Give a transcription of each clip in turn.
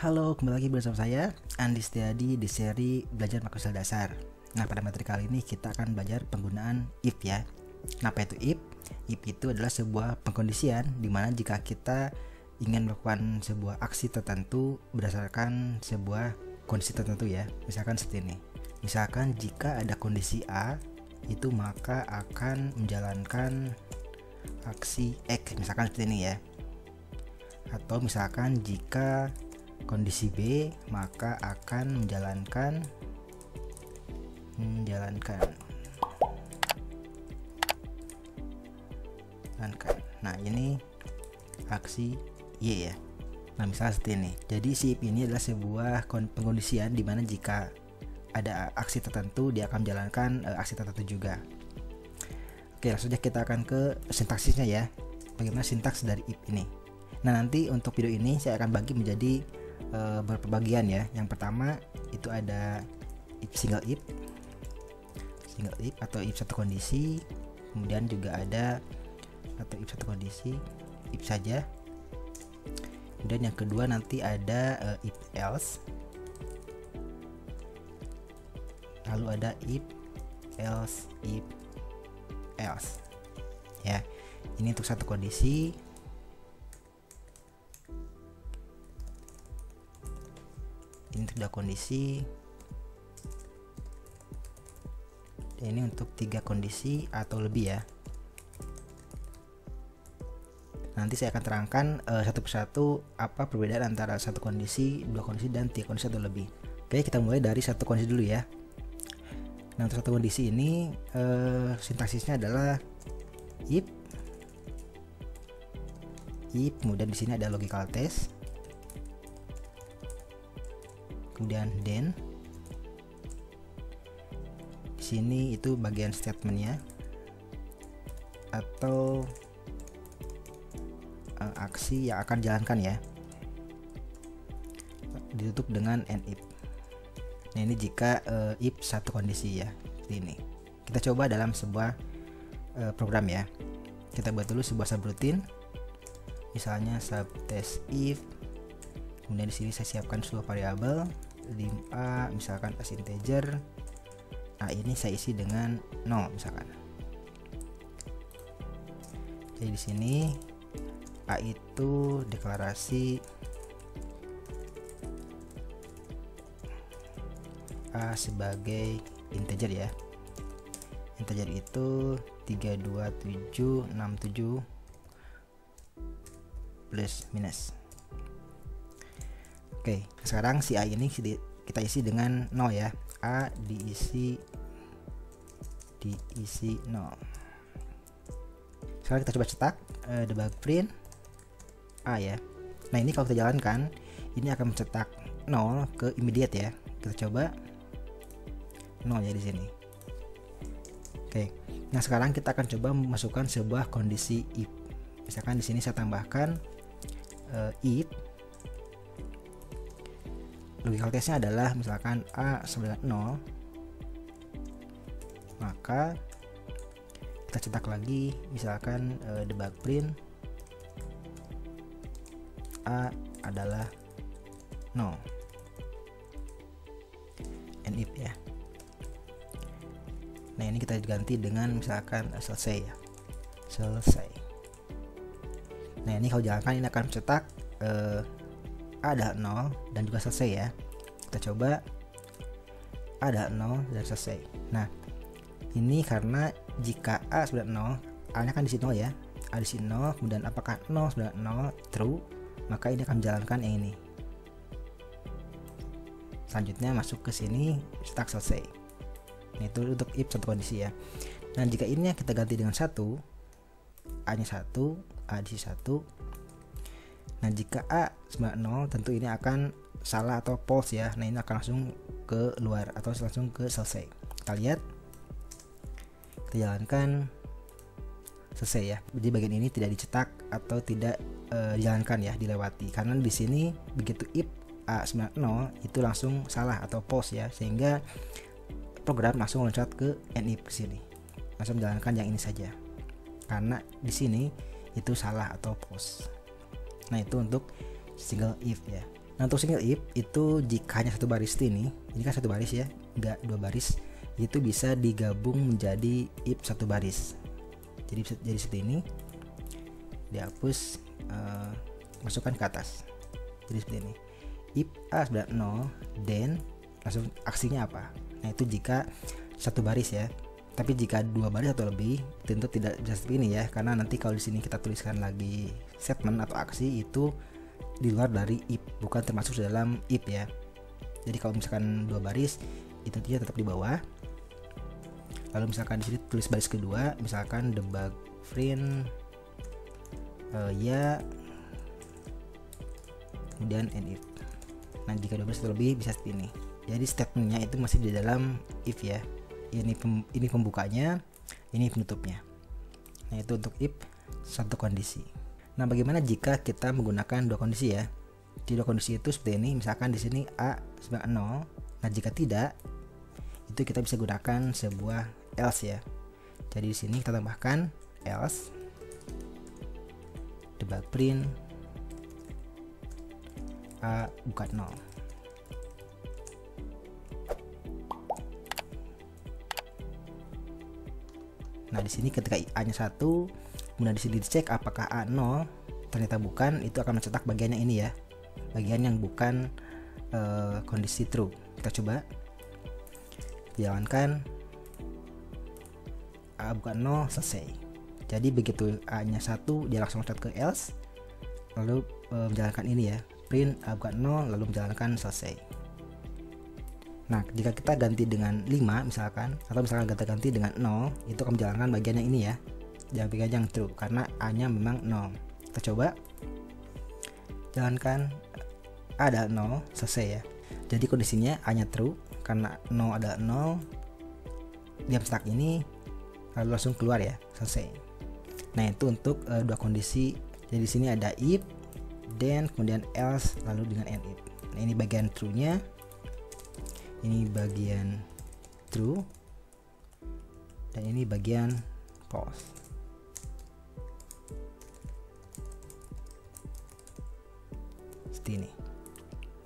Halo, kembali lagi bersama saya Andi Setiadi di seri Belajar Makro Dasar. Nah, pada materi kali ini kita akan belajar penggunaan if ya. Nah, apa itu if? If itu adalah sebuah pengkondisian di mana jika kita ingin melakukan sebuah aksi tertentu berdasarkan sebuah kondisi tertentu ya. Misalkan seperti ini. Misalkan jika ada kondisi A, itu maka akan menjalankan aksi X, misalkan seperti ini ya. Atau misalkan jika kondisi B, maka akan menjalankan nah ini aksi Y ya. Nah, misalnya seperti ini. Jadi si if ini adalah sebuah pengkondisian di mana jika ada aksi tertentu dia akan menjalankan aksi tertentu juga. Oke, langsung saja kita akan ke sintaksisnya ya. Bagaimana sintaks dari if ini. Nah, nanti untuk video ini saya akan bagi menjadi beberapa bagian ya. Yang pertama itu ada if single if atau if satu kondisi. Kemudian juga ada atau if satu kondisi, if saja. Kemudian yang kedua nanti ada if else. Lalu ada if else ya. Ini untuk satu kondisi. Ini untuk 2 kondisi. Dan ini untuk 3 kondisi atau lebih ya. Nanti saya akan terangkan satu persatu apa perbedaan antara satu kondisi, 2 kondisi, dan 3 kondisi atau lebih. Oke, kita mulai dari satu kondisi dulu ya. Nah, untuk satu kondisi ini sintaksisnya adalah if, kemudian di sini ada logical test. Kemudian then, di sini itu bagian statementnya atau aksi yang akan dijalankan ya, ditutup dengan and if. Nah, ini jika if satu kondisi ya, seperti ini. Kita coba dalam sebuah program ya. Kita buat dulu sebuah subroutine, misalnya subtest if. Kemudian di sini saya siapkan sebuah variabel lim a, misalkan as integer. Nah, ini saya isi dengan 0 misalkan. Jadi di sini a itu deklarasi a sebagai integer ya. Integer itu 32767 plus minus. Oke, sekarang si A ini kita isi dengan 0 ya. A diisi 0. Sekarang kita coba cetak debug print A ya. Nah, ini kalau kita jalankan, ini akan mencetak 0 ke immediate ya. Kita coba 0 ya di sini. Oke. Nah, sekarang kita akan coba memasukkan sebuah kondisi if. Misalkan di sini saya tambahkan if logical testnya adalah misalkan A sama dengan 0, maka kita cetak lagi misalkan debug print A adalah 0 and if ya. Nah, ini kita ganti dengan misalkan selesai ya, selesai. Nah, ini kalau jalankan ini akan mencetak ada 0 dan juga selesai ya. Kita coba ada 0 dan selesai. Nah, ini karena jika A sebenarnya 0, A nya kan di sini 0 ya. A di sini 0, kemudian apakah 0 sebenarnya 0 true, maka ini akan menjalankan yang ini. Selanjutnya masuk ke sini cetak selesai. Nah, itu untuk if satu kondisi ya. Nah, jika ini kita ganti dengan 1, A nya 1, A di 1. Nah, jika A sama 0, tentu ini akan salah atau false ya. Nah, ini akan langsung ke luar atau langsung ke selesai. Kita lihat, kita jalankan selesai ya. Jadi bagian ini tidak dicetak atau tidak dijalankan ya, dilewati. Karena di sini begitu if A sama 0 itu langsung salah atau false ya, sehingga program langsung loncat ke and if ke sini. Langsung menjalankan yang ini saja. Karena di sini itu salah atau false. Nah, itu untuk single if ya. Nah untuk single if itu jika hanya satu baris ini kan satu baris ya, enggak dua baris, itu bisa digabung menjadi if satu baris. Jadi seperti ini, dihapus, masukkan ke atas. Jadi seperti ini. If A adalah 0, then langsung aksinya apa? Nah itu jika satu baris ya. Tapi jika dua baris atau lebih, tentu tidak bisa seperti ini ya, karena nanti kalau di sini kita tuliskan lagi statement atau aksi itu di luar dari if, bukan termasuk dalam if ya. Jadi kalau misalkan dua baris, itu dia tetap di bawah. Lalu misalkan di sini tulis baris kedua, misalkan debug print ya, kemudian end if. Nah jika 12 atau lebih bisa seperti ini. Jadi statementnya itu masih di dalam if ya. Ini pembukanya, ini penutupnya. Nah itu untuk if satu kondisi. Nah bagaimana jika kita menggunakan dua kondisi ya? Di dua kondisi itu seperti ini. Misalkan di sini A sebanyak 0. Nah jika tidak, itu kita bisa gunakan sebuah else ya. Jadi di sini kita tambahkan else debug print A bukan 0. Nah di sini ketika A-nya 1, kemudian di sini dicek apakah A 0, ternyata bukan, itu akan mencetak bagian yang ini ya, bagian yang bukan kondisi true. Kita coba jalankan, A bukan 0, selesai. Jadi begitu A-nya 1, dia langsung loncat ke else, lalu menjalankan ini ya, print A bukan 0, lalu menjalankan selesai. Nah jika kita ganti dengan 5 misalkan, atau misalkan kita ganti dengan 0, itu akan menjalankan bagian yang ini ya, yang bagian yang true, karena A nya memang 0. Kita coba jalankan, A adalah 0, selesai ya. Jadi kondisinya A nya true, karena 0 adalah 0, dia mencetak ini, lalu langsung keluar ya, selesai. Nah itu untuk dua kondisi. Jadi di sini ada if, then kemudian else, lalu dengan end if. Nah ini bagian true nya, ini bagian true, dan ini bagian false. Seperti ini.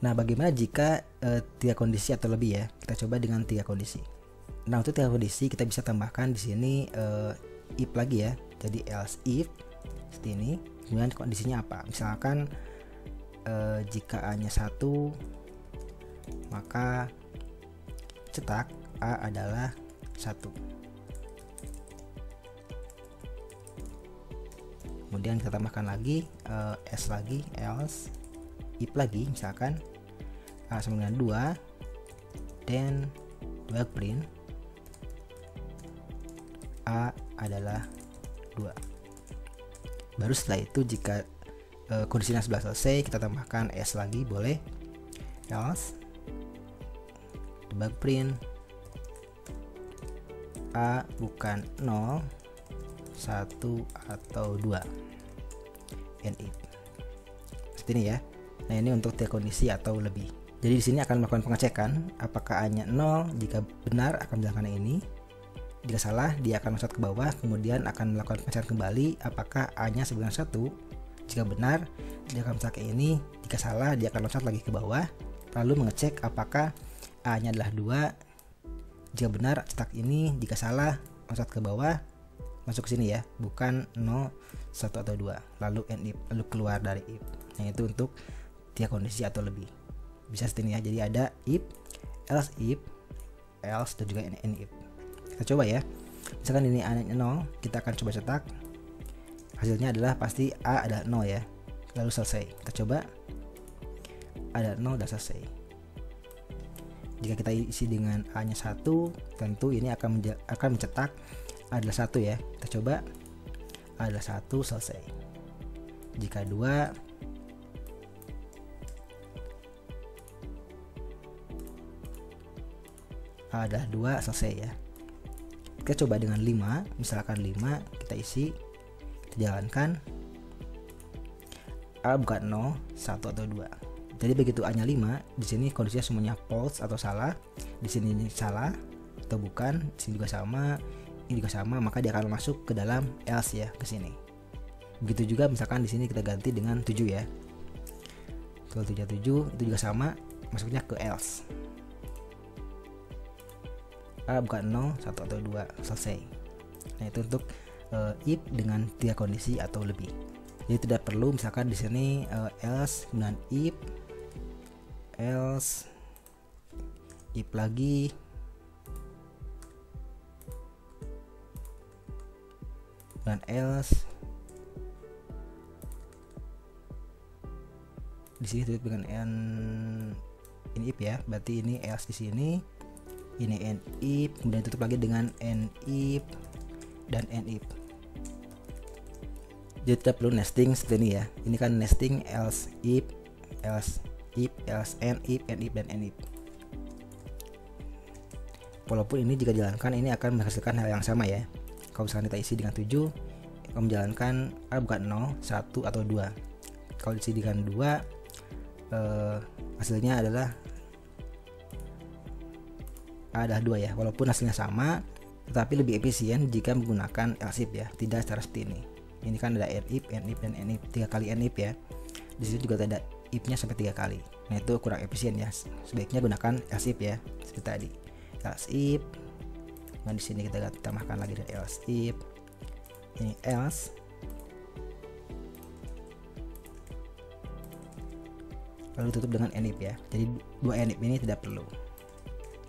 Nah bagaimana jika 3 kondisi atau lebih ya? Kita coba dengan 3 kondisi. Nah untuk 3 kondisi kita bisa tambahkan di sini if lagi ya. Jadi else if seperti ini. Kemudian kondisinya apa? Misalkan jika A nya 1, maka cetak A adalah 1. Kemudian kita tambahkan lagi s lagi, else if lagi, misalkan A sama dengan 2, then debug print A adalah 2. Baru setelah itu jika kondisinya sudah selesai, kita tambahkan s lagi, boleh, else debug print A bukan 0, 1 atau 2, end if. Seperti ini ya. Nah ini untuk 3 kondisi atau lebih. Jadi di sini akan melakukan pengecekan apakah A-nya 0, jika benar akan menjalankan ini, jika salah dia akan loncat ke bawah, kemudian akan melakukan pengecekan kembali apakah A-nya sebenarnya 1, jika benar dia akan loncat ke ini, jika salah dia akan loncat lagi ke bawah, lalu mengecek apakah A-nya adalah 2, jika benar cetak ini, jika salah loncat ke bawah, masuk ke sini ya, bukan 0, 1 atau 2, lalu end if, lalu keluar dari if. Nah itu untuk 3 kondisi atau lebih. Bisa seperti ini ya. Jadi ada if, else dan juga end if. Kita coba ya. Misalkan ini A-nya 0, kita akan coba cetak. Hasilnya adalah pasti A ada 0 ya. Lalu selesai. Kita coba. Ada 0 dan selesai. Jika kita isi dengan A-nya 1, tentu ini akan mencetak A adalah 1 ya. Kita coba. A adalah 1, selesai. Jika 2, A adalah 2, selesai ya. Kita coba dengan 5, misalkan 5 kita isi, kita jalankan, A bukan 0, 1 atau 2. Jadi begitu A-nya 5, di sini kondisinya semuanya false atau salah, di sini ini salah atau bukan, di sini juga sama, ini juga sama, maka dia akan masuk ke dalam else ya, ke sini. Begitu juga misalkan di sini kita ganti dengan 7 ya. Kalau 77 itu juga sama, masuknya ke else. A bukan 0, 1 atau 2, selesai. Nah, itu untuk if dengan 3 kondisi atau lebih. Jadi tidak perlu misalkan di sini else dengan else if lagi, dan else di sini tutup dengan ini if ya, berarti ini else di sini, ini and if, kemudian tutup lagi dengan and if dan and if. Jadi tidak perlu nesting seperti ini ya. Ini kan nesting else if and if dan and if. Walaupun ini jika dijalankan ini akan menghasilkan hal yang sama ya. Kalau misalkan kita isi dengan 7, kalau menjalankan A bukan 0, 1 atau 2. Kalau diisi dengan 2, hasilnya adalah A adalah 2 ya. Walaupun hasilnya sama, tetapi lebih efisien jika menggunakan else if ya, tidak secara seperti ini. Ini kan ada and if, dan and if, 3 kali and if ya. Di sini juga ada if-nya sampai 3 kali. Nah, itu kurang efisien ya. Sebaiknya gunakan else if ya, seperti tadi. Else if. Nah, di sini kita tambahkan lagi dari else if. Ini else. Lalu tutup dengan and if ya. Jadi 2 and if ini tidak perlu.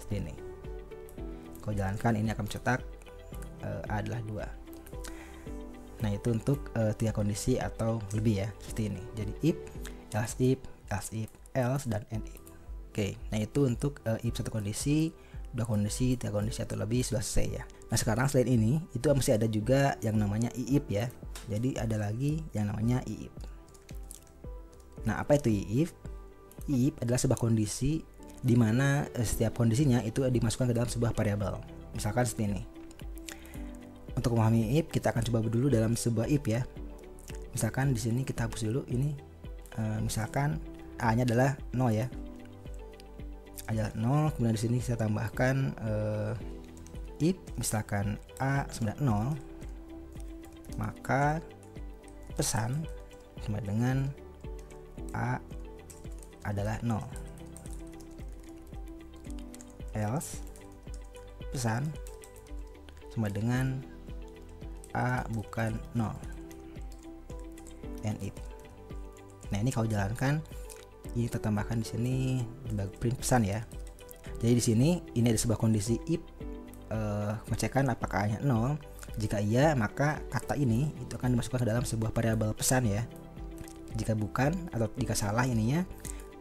Seperti ini. Kalau jalankan ini akan mencetak A adalah 2. Nah, itu untuk 3 kondisi atau lebih ya, seperti ini. Jadi if, else, dan and if. Oke, nah itu untuk if 1 kondisi, 2 kondisi, 3 kondisi atau lebih sudah selesai ya. Nah, sekarang selain ini, itu masih ada juga yang namanya if ya. Jadi ada lagi yang namanya if. Nah, apa itu if? If adalah sebuah kondisi di mana setiap kondisinya itu dimasukkan ke dalam sebuah variabel. Misalkan seperti ini. Untuk memahami if, kita akan coba dulu dalam sebuah if ya. Misalkan di sini kita hapus dulu ini. Misalkan A-nya adalah 0 ya. A adalah 0, kemudian di sini saya tambahkan if misalkan A sama 0, maka pesan sama dengan A adalah 0. Else pesan sama dengan A bukan 0. And if. Nah, ini kalau jalankan ini kita tambahkan di sini sebagai print pesan ya. Jadi di sini ini ada sebuah kondisi if mengecekkan apakah A-nya 0. Jika iya, maka kata ini itu akan dimasukkan ke dalam sebuah variabel pesan ya. Jika bukan atau jika salah ininya,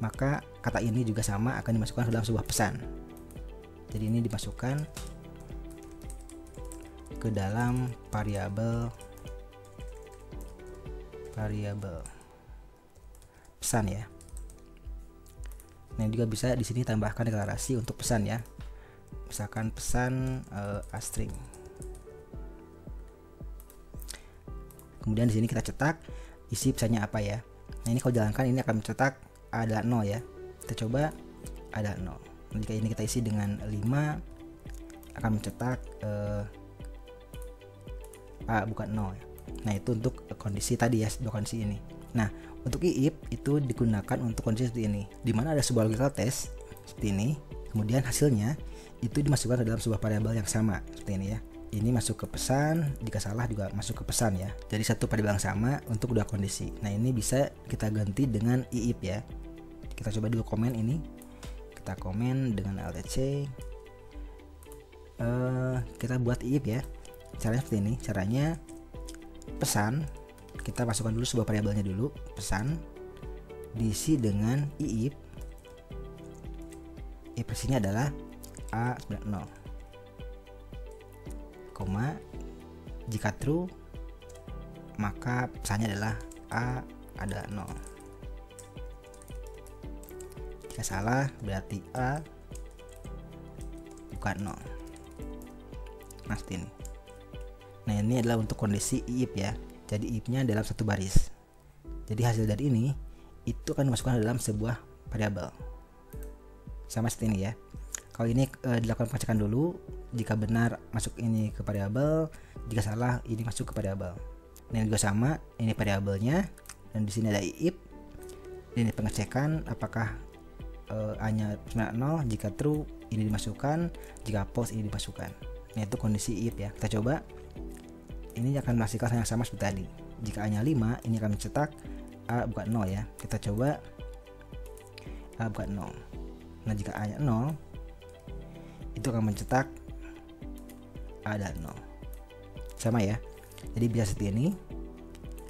maka kata ini juga sama akan dimasukkan ke dalam sebuah pesan. Jadi ini dimasukkan ke dalam variabel pesan ya. Nah, juga bisa di sini tambahkan deklarasi untuk pesan ya. Misalkan pesan a string. Kemudian di sini kita cetak isi pesannya apa ya. Nah, ini kalau jalankan ini akan mencetak A adalah 0 ya. Kita coba ada 0. Jika ini kita isi dengan 5 akan mencetak A bukan 0 ya. Nah, itu untuk kondisi tadi ya, dua kondisi ini. Nah, untuk if itu digunakan untuk kondisi seperti ini, dimana ada sebuah logical test seperti ini, kemudian hasilnya itu dimasukkan ke dalam sebuah variabel yang sama seperti ini ya. Ini masuk ke pesan, jika salah juga masuk ke pesan ya. Jadi satu variabel yang sama untuk dua kondisi. Nah, ini bisa kita ganti dengan if ya. Kita coba dulu komen ini. Kita komen dengan LTC. Kita buat if ya. Caranya seperti ini. Caranya pesan, kita masukkan dulu sebuah variabelnya dulu, pesan diisi dengan if versinya adalah A 0, koma, jika true maka pesannya adalah A ada 0, jika salah berarti A bukan 0. Nah, seperti ini. Nah, ini adalah untuk kondisi if ya. Jadi if-nya dalam satu baris. Jadi hasil dari ini itu akan dimasukkan dalam sebuah variabel. Sama seperti ini ya. Kalau ini dilakukan pengecekan dulu, jika benar masuk ini ke variabel, jika salah ini masuk ke variabel. Nah, ini juga sama, ini variabelnya dan di sini ada if. Ini pengecekan apakah A-nya 0, jika true ini dimasukkan, jika false ini dimasukkan. Nah itu kondisi if ya. Kita coba. Ini akan menghasilkan hal yang sama seperti tadi. Jika A-nya 5, ini akan mencetak A bukan 0 ya. Kita coba A bukan 0. Nah jika A-nya 0, itu akan mencetak A dan 0. Sama ya. Jadi bisa seperti ini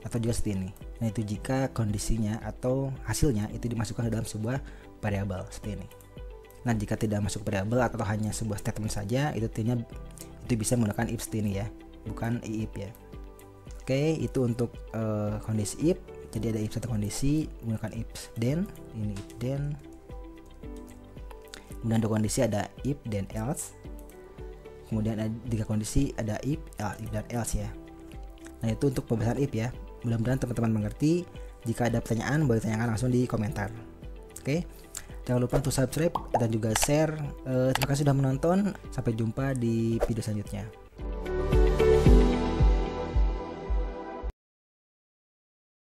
atau juga seperti ini. Nah itu jika kondisinya atau hasilnya itu dimasukkan ke dalam sebuah variabel seperti ini. Nah jika tidak masuk variabel atau hanya sebuah statement saja, itu artinya itu bisa menggunakan if seperti ini ya, bukan if ya. Oke, itu untuk kondisi if. Jadi ada if satu kondisi menggunakan if then, ini if then. Kemudian untuk kondisi ada if then else. Kemudian ada 3 kondisi, ada if dan else ya. Nah itu untuk pembahasan if ya. Mudah-mudahan teman-teman mengerti. Jika ada pertanyaan boleh tanyakan langsung di komentar. Oke, jangan lupa untuk subscribe dan juga share. Terima kasih sudah menonton. Sampai jumpa di video selanjutnya.